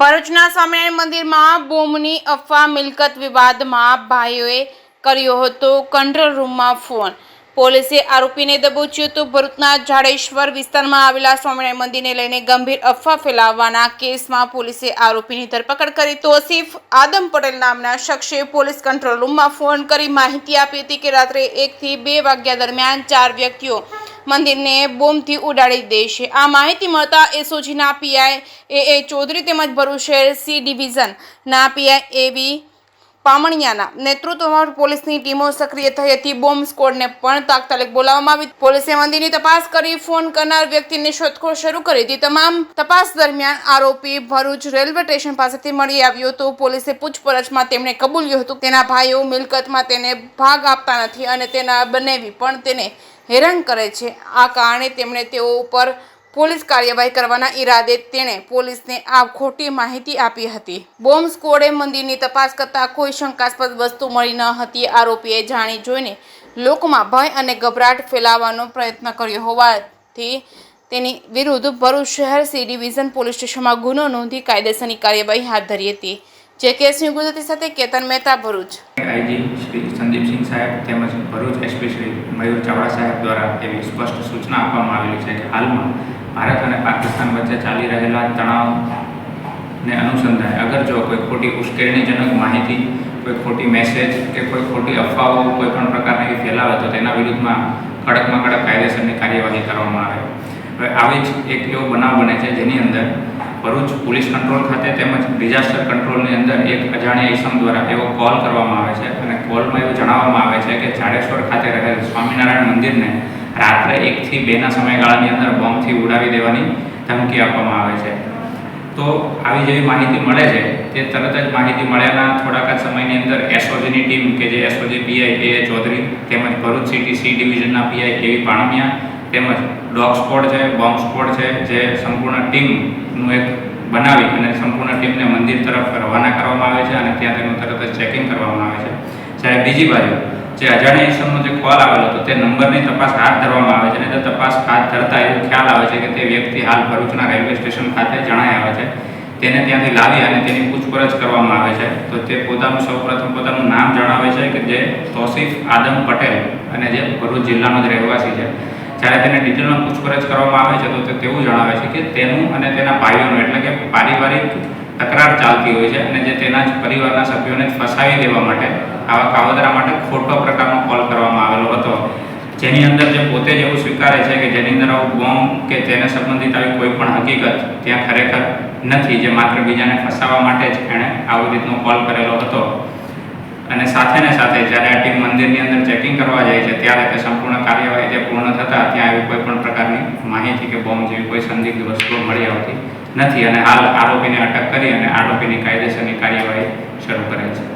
ભરૂચના સ્વામિનારાયણ મંદિરમાં બોમ્બની અફવા મિલકત વિવાદમાં ભાઈઓએ કર્યો હતો કંટ્રોલ રૂમમાં ફોન। પોલીસે આરોપીને દબોચ્યો હતો। ભરૂચના જાડેશ્વર વિસ્તારમાં આવેલા સ્વામિનારાયણ મંદિરને લઈને ગંભીર અફવા ફેલાવવાના કેસમાં પોલીસે આરોપીની ધરપકડ કરી। તોસીફ આદમ પટેલ નામના શખ્સે પોલીસ કંટ્રોલ રૂમમાં ફોન કરી માહિતી આપી હતી કે રાત્રે 1 થી 2 વાગ્યા દરમિયાન 4 વ્યક્તિઓ મંદિરને બોમ્બથી ઉડાડી દેશે। આ માહિતી મળતા એસઓજીના પીઆઈ એ ચૌધરી તેમજ ભરૂચ શહેર સી ડિવિઝનના પીઆઈ એવી પામણિયાના નેતૃત્વમાં પોલીસની ટીમો સક્રિય થઈ હતી। બોમ્બ સ્ક્વોડને પણ તાત્કાલિક બોલાવવામાં આવી। પોલીસે મંદિરની તપાસ કરી ફોન કરનાર વ્યક્તિની શોધખોળ શરૂ કરી હતી। તમામ તપાસ દરમિયાન આરોપી ભરૂચ રેલવે સ્ટેશન પાસેથી મળી આવ્યો હતો। પોલીસે પૂછપરછમાં તેમણે કબૂલ્યું હતું તેના ભાઈઓ મિલકતમાં તેને ભાગ આપતા નથી અને તેના બનેવી પણ તેને હેરાન કરે છે। આ કારણે તેમણે તેઓ ઉપર પોલીસ કાર્યવાહી કરવાના ઈરાદે તેણે પોલીસને આ ખોટી માહિતી આપી હતી। બોમ્બ સ્ક્વોડે મંદિરની તપાસ કરતા કોઈ શંકાસ્પદ વસ્તુ મળી ન હતી। આરોપીએ જાણી જોઈને લોકોમાં ભય અને ગભરાટ ફેલાવવાનો પ્રયત્ન કર્યો હોવાથી તેની વિરુદ્ધ ભરૂચ શહેર સી ડિવિઝન પોલીસ સ્ટેશનમાં ગુનો નોંધી કાયદેસરની કાર્યવાહી હાથ ધરી હતી। જે કેસની ગુજરાતી સાથે કેતન મહેતા ભરૂચ। આઈજી શ્રી સંદીપસિંહ સાહેબ તેમજ ભરૂચ એસપી શ્રી મયુર ચાવડા સાહેબ દ્વારા એવી સ્પષ્ટ સૂચના આપવામાં આવેલી છે કે હાલમાં ભારત અને પાકિસ્તાન વચ્ચે ચાલી રહેલા તણાવને અનુસંધાને અગર જો કોઈ ખોટી ઉશ્કેરણીજનક માહિતી, કોઈ ખોટી મેસેજ કે કોઈ ખોટી અફવાઓ કોઈ પણ પ્રકારની ફેલાવે તો તેના વિરુદ્ધમાં કડકમાં કડક કાયદેસરની કાર્યવાહી કરવામાં આવે। હવે આવી જ એક એવો બનાવ બને છે જેની અંદર ભરૂચ પોલીસ કંટ્રોલ ખાતે તેમજ ડિઝાસ્ટર કંટ્રોલની અંદર એક અજાણ્યા ઈસમ દ્વારા એવો કોલ કરવામાં આવે છે અને કોલમાં એવું જણાવવામાં આવે છે કે જાડેશ્વર ખાતે રહેલ સ્વામિનારાયણ મંદિરને રાત્રે 1 થી 2ના સમયગાળાની અંદર બોમ્બથી ઉડાવી દેવાની ધમકી આપવામાં આવે છે। તો આવી જેવી માહિતી મળે છે તે તરત જ માહિતી મળ્યાના થોડાક જ સમયની અંદર એસઓજીની ટીમ કે જે એસઓજી પીઆઈ એ ચૌધરી તેમજ ભરૂચ સિટી સી ડિવિઝનના પીઆઈ એવી પાણમિયા તેમજ ડોગ સ્ક્વોડ છે, બોમ્બ સ્ક્વોડ છે, જે સંપૂર્ણ ટીમનું એક બનાવી અને સંપૂર્ણ ટીમને મંદિર તરફ રવાના કરવામાં આવે છે અને ત્યાં તેનું તરત જ ચેકિંગ કરવામાં આવે છે। જ્યારે બીજી બાજુ જે અજાણ્યા ઈસમનો જે કોલ આવેલો હતો તે નંબરની તપાસ હાથ ધરવામાં આવે છે અને તે તપાસ હાથ ધરતા એવું ખ્યાલ આવે છે કે તે વ્યક્તિ હાલ ભરૂચના રેલવે સ્ટેશન ખાતે જણાઈ આવે છે। તેને ત્યાંથી લાવી અને તેની પૂછપરછ કરવામાં આવે છે તો તે સૌપ્રથમ પોતાનું નામ જણાવે છે કે જે તોસીફ આદમ પટેલ અને જે ભરૂચ જિલ્લાનો જ રહેવાસી છે। જ્યારે તેને ડિટેલમાં પૂછપરછ કરવામાં આવે છે તો તે તેવું જણાવે છે કે તેનું અને તેના ભાઈઓનું એટલે કે પારિવારિક તકરાર ચાલતી હોય છે અને જે તેના જ પરિવારના સભ્યોને ફસાવી દેવા માટે આવા કાવતરા માટે ખોટો પ્રકારનો કોલ કરવામાં આવેલો હતો। જેની અંદર જે પોતે જ એવું સ્વીકારે છે કે જેની અંદર આવું બોમ્બ કે તેને સંબંધિત આવી કોઈ પણ હકીકત ત્યાં ખરેખર નથી, જે માત્ર બીજાને ફસાવવા માટે જ એણે આવી રીતનો કોલ કરેલો હતો। અને સાથે ને સાથે જ્યારે આ ટીમ મંદિરની અંદર ચેકિંગ કરવા જાય છે ત્યારે તે સંપૂર્ણ કાર્યવાહી જે પૂર્ણ થતાં ત્યાં એવી કોઈ પણ પ્રકારની માહિતી કે બોમ્બ જેવી કોઈ સંદિગ્ધ વસ્તુઓ મળી આવતી નથી અને હાલ આરોપીને અટક કરી અને આરોપીની કાયદેસરની કાર્યવાહી શરૂ કરેલ છે।